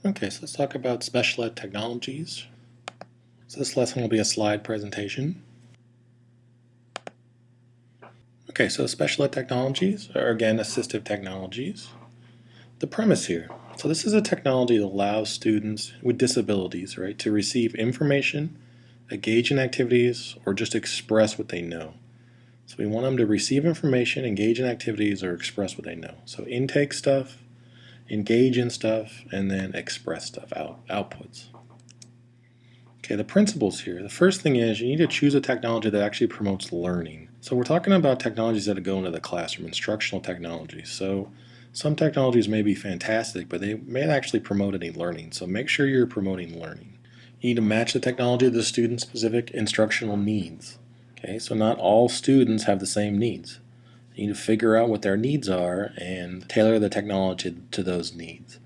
Okay, so let's talk about special ed technologies. So this lesson will be a slide presentation. Okay, so special ed technologies are again assistive technologies. The premise here, so this is a technology that allows students with disabilities, right, to receive information, engage in activities, or just express what they know. So we want them to receive information, engage in activities, or express what they know. So intake stuff, engage in stuff, and then express stuff, outputs. Okay, the principles here. The first thing is you need to choose a technology that actually promotes learning. So we're talking about technologies that go into the classroom, instructional technologies. So some technologies may be fantastic, but they may not actually promote any learning. So make sure you're promoting learning. You need to match the technology to the student's specific instructional needs. Okay, so not all students have the same needs. You need to figure out what their needs are and tailor the technology to those needs.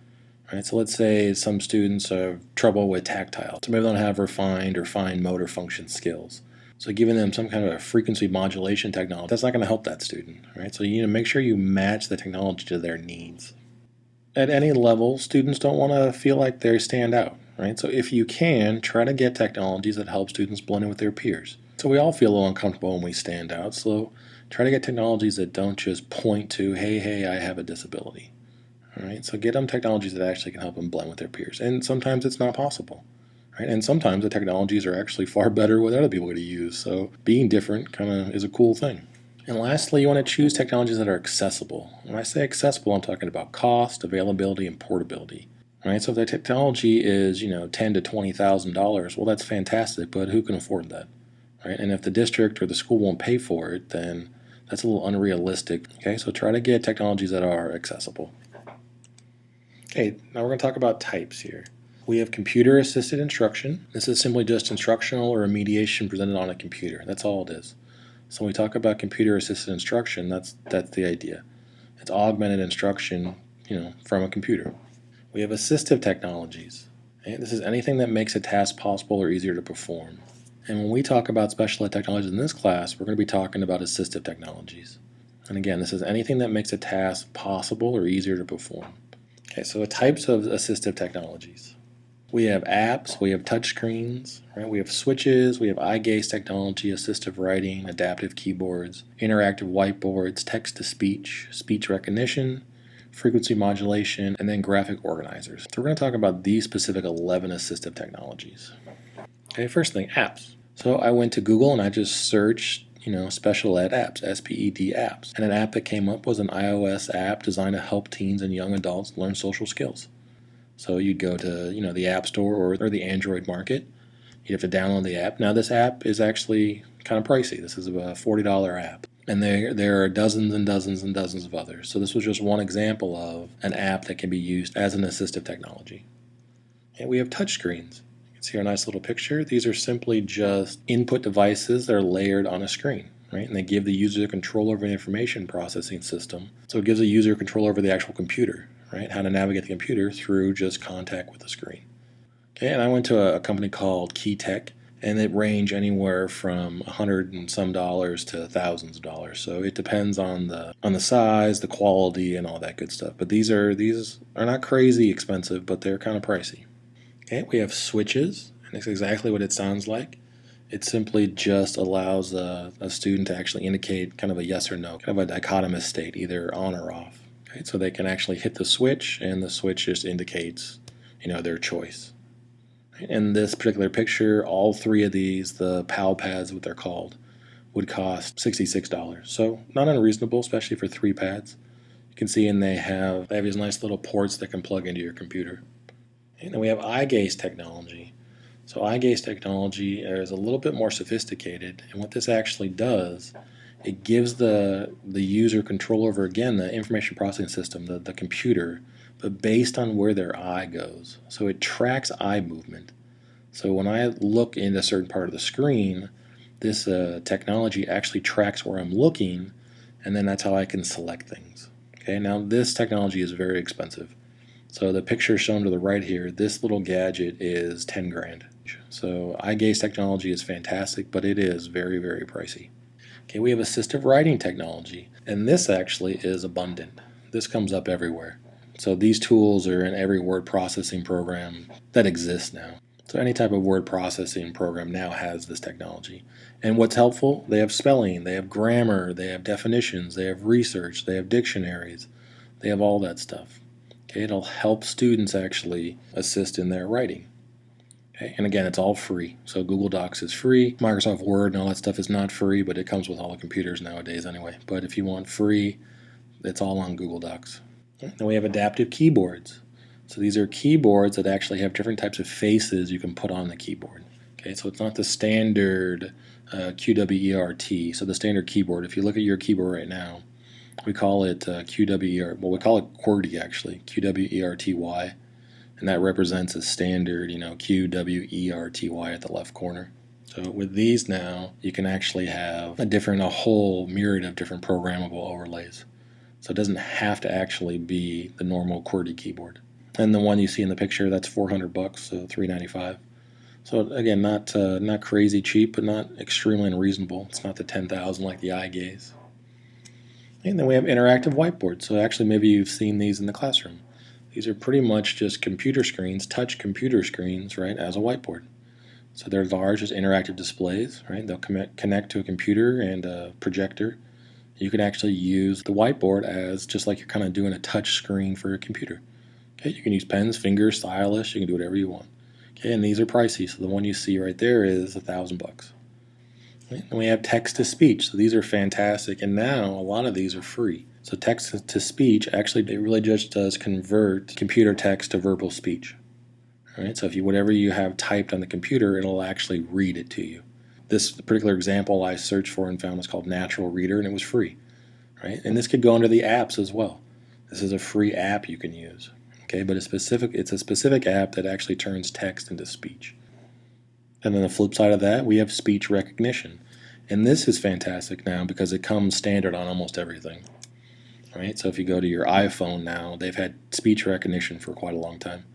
Right, so let's say some students have trouble with tactile, so maybe they don't have refined or fine motor function skills. So giving them some kind of a frequency modulation technology, that's not going to help that student. Right? So you need to make sure you match the technology to their needs. At any level, students don't want to feel like they stand out. Right? So if you can, try to get technologies that help students blend in with their peers. So we all feel a little uncomfortable when we stand out, so try to get technologies that don't just point to, hey, I have a disability. All right, so get them technologies that actually can help them blend with their peers. And sometimes it's not possible. Right? And sometimes the technologies are actually far better with other people to use. So being different kind of is a cool thing. And lastly, you want to choose technologies that are accessible. When I say accessible, I'm talking about cost, availability, and portability. Right? So if the technology is, $10,000 to $20,000, well, that's fantastic, but who can afford that? Right? And if the district or the school won't pay for it, then that's a little unrealistic. Okay, so try to get technologies that are accessible. Okay, now we're going to talk about types here. We have computer-assisted instruction. This is simply just instructional or remediation presented on a computer. That's all it is. So when we talk about computer-assisted instruction, that's the idea. It's augmented instruction, from a computer. We have assistive technologies. Okay? This is anything that makes a task possible or easier to perform. And when we talk about special ed technologies in this class, we're going to be talking about assistive technologies. And again, this is anything that makes a task possible or easier to perform. Okay, so types of assistive technologies. We have apps, we have touchscreens, right? We have switches, we have eye gaze technology, assistive writing, adaptive keyboards, interactive whiteboards, text-to-speech, speech recognition, frequency modulation, and then graphic organizers. So we're going to talk about these specific 11 assistive technologies. Okay, first thing, apps. So I went to Google and I just searched special ed apps, SPED apps. And an app that came up was an iOS app designed to help teens and young adults learn social skills. So you'd go to, the App Store or the Android market. You'd have to download the app. Now this app is actually kind of pricey. This is a $40 app. And there are dozens and dozens and dozens of others. So this was just one example of an app that can be used as an assistive technology. And we have touchscreens. See our nice little picture? These are simply just input devices that are layered on a screen, right? And they give the user control over the information processing system. So it gives the user control over the actual computer, right? How to navigate the computer through just contact with the screen. Okay, and I went to a company called Key Tech, and it ranged anywhere from $100 and some to thousands of dollars. So it depends on the size, the quality, and all that good stuff. But these are not crazy expensive, but they're kind of pricey. Okay, we have switches, and it's exactly what it sounds like. It simply just allows a student to actually indicate kind of a yes or no, kind of a dichotomous state, either on or off. Okay, so they can actually hit the switch, and the switch just indicates, their choice. In this particular picture, all three of these, the PAL pads, what they're called, would cost $66. So not unreasonable, especially for 3 pads. You can see, and they have these nice little ports that can plug into your computer. And then we have eye gaze technology. So eye gaze technology is a little bit more sophisticated, and what this actually does, it gives the user control over, again, the information processing system, the computer, but based on where their eye goes. So it tracks eye movement. So when I look into a certain part of the screen, this technology actually tracks where I'm looking, and then that's how I can select things. Okay, now this technology is very expensive. So the picture shown to the right here, this little gadget is 10 grand. So eye gaze technology is fantastic, but it is very, very pricey. Okay, we have assistive writing technology, and this actually is abundant. This comes up everywhere. So these tools are in every word processing program that exists now. So any type of word processing program now has this technology. And what's helpful, they have spelling, they have grammar, they have definitions, they have research, they have dictionaries, they have all that stuff. Okay, it'll help students actually assist in their writing. Okay, and again, it's all free. So Google Docs is free. Microsoft Word and all that stuff is not free, but it comes with all the computers nowadays anyway. But if you want free, it's all on Google Docs. Then we have adaptive keyboards. So these are keyboards that actually have different types of faces you can put on the keyboard. Okay, so it's not the standard QWERT. So the standard keyboard, if you look at your keyboard right now, we call it QWERT. Well, we call it QWERTY actually, QWERTY, and that represents a standard, QWERTY at the left corner. So with these now, you can actually have a whole myriad of different programmable overlays. So it doesn't have to actually be the normal QWERTY keyboard. And the one you see in the picture, that's $400, so $395. So again, not crazy cheap, but not extremely unreasonable. It's not the $10,000 like the eye gaze. And then we have interactive whiteboards. So actually, maybe you've seen these in the classroom. These are pretty much just computer screens, touch computer screens, right, as a whiteboard. So they're large as interactive displays, right? They'll connect to a computer and a projector. You can actually use the whiteboard as just like you're kind of doing a touch screen for a computer. Okay, you can use pens, fingers, stylus, you can do whatever you want. Okay, and these are pricey, so the one you see right there is $1,000. Okay, and we have text to speech, so these are fantastic, and now a lot of these are free. So text to speech, actually, it really just does convert computer text to verbal speech. All right, so if whatever you have typed on the computer, it'll actually read it to you. This particular example I searched for and found was called Natural Reader, and it was free. Right, and this could go under the apps as well. This is a free app you can use. Okay, but it's a specific app that actually turns text into speech. And then the flip side of that, we have speech recognition. And this is fantastic now because it comes standard on almost everything. Right? So if you go to your iPhone now, they've had speech recognition for quite a long time.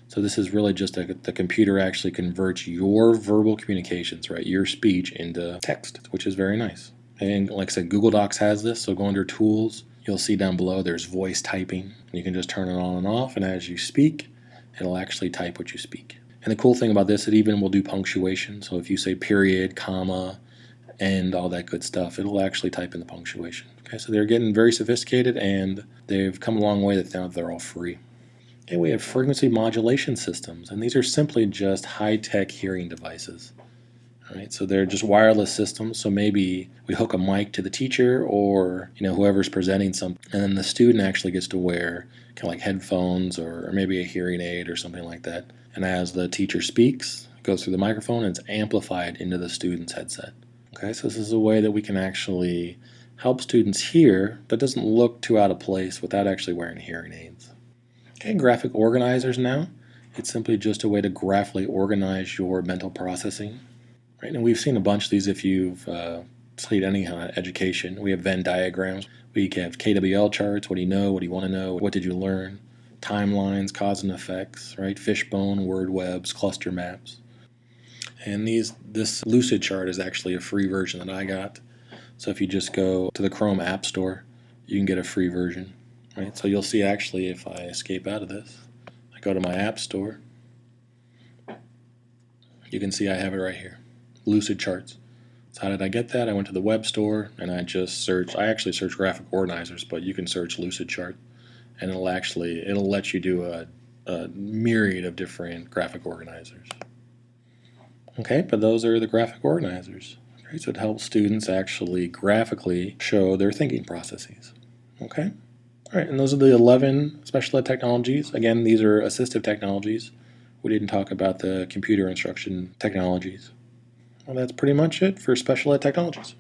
So this is really just the computer actually converts your verbal communications, right, your speech into text, which is very nice. And like I said, Google Docs has this, so go under Tools. You'll see down below there's voice typing. You can just turn it on and off, and as you speak, it'll actually type what you speak. And the cool thing about this, it even will do punctuation. So if you say period, comma, end, all that good stuff, it'll actually type in the punctuation. Okay, so they're getting very sophisticated, and they've come a long way that now they're all free. Okay, we have frequency modulation systems, and these are simply just high-tech hearing devices. All right, so they're just wireless systems. So maybe we hook a mic to the teacher or whoever's presenting something, and then the student actually gets to wear kind of like headphones or maybe a hearing aid or something like that. And as the teacher speaks, it goes through the microphone and it's amplified into the student's headset. Okay, so this is a way that we can actually help students hear, but doesn't look too out of place without actually wearing hearing aids. Okay, graphic organizers now. It's simply just a way to graphically organize your mental processing. Right, and we've seen a bunch of these if you've studied any kind of education. We have Venn diagrams. We have KWL charts. What do you know? What do you want to know? What did you learn? Timelines, cause and effects, right? Fishbone, word webs, cluster maps. And this Lucid chart is actually a free version that I got. So if you just go to the Chrome App Store, you can get a free version. Right? So you'll see actually if I escape out of this, I go to my App Store, you can see I have it right here. Lucid charts. So how did I get that? I went to the web store and I actually searched graphic organizers, but you can search Lucid chart and it'll let you do a myriad of different graphic organizers. Okay, but those are the graphic organizers. Okay, so it helps students actually graphically show their thinking processes. Okay? All right, and those are the 11 special ed technologies. Again, these are assistive technologies. We didn't talk about the computer instruction technologies. Well, that's pretty much it for special ed technologies.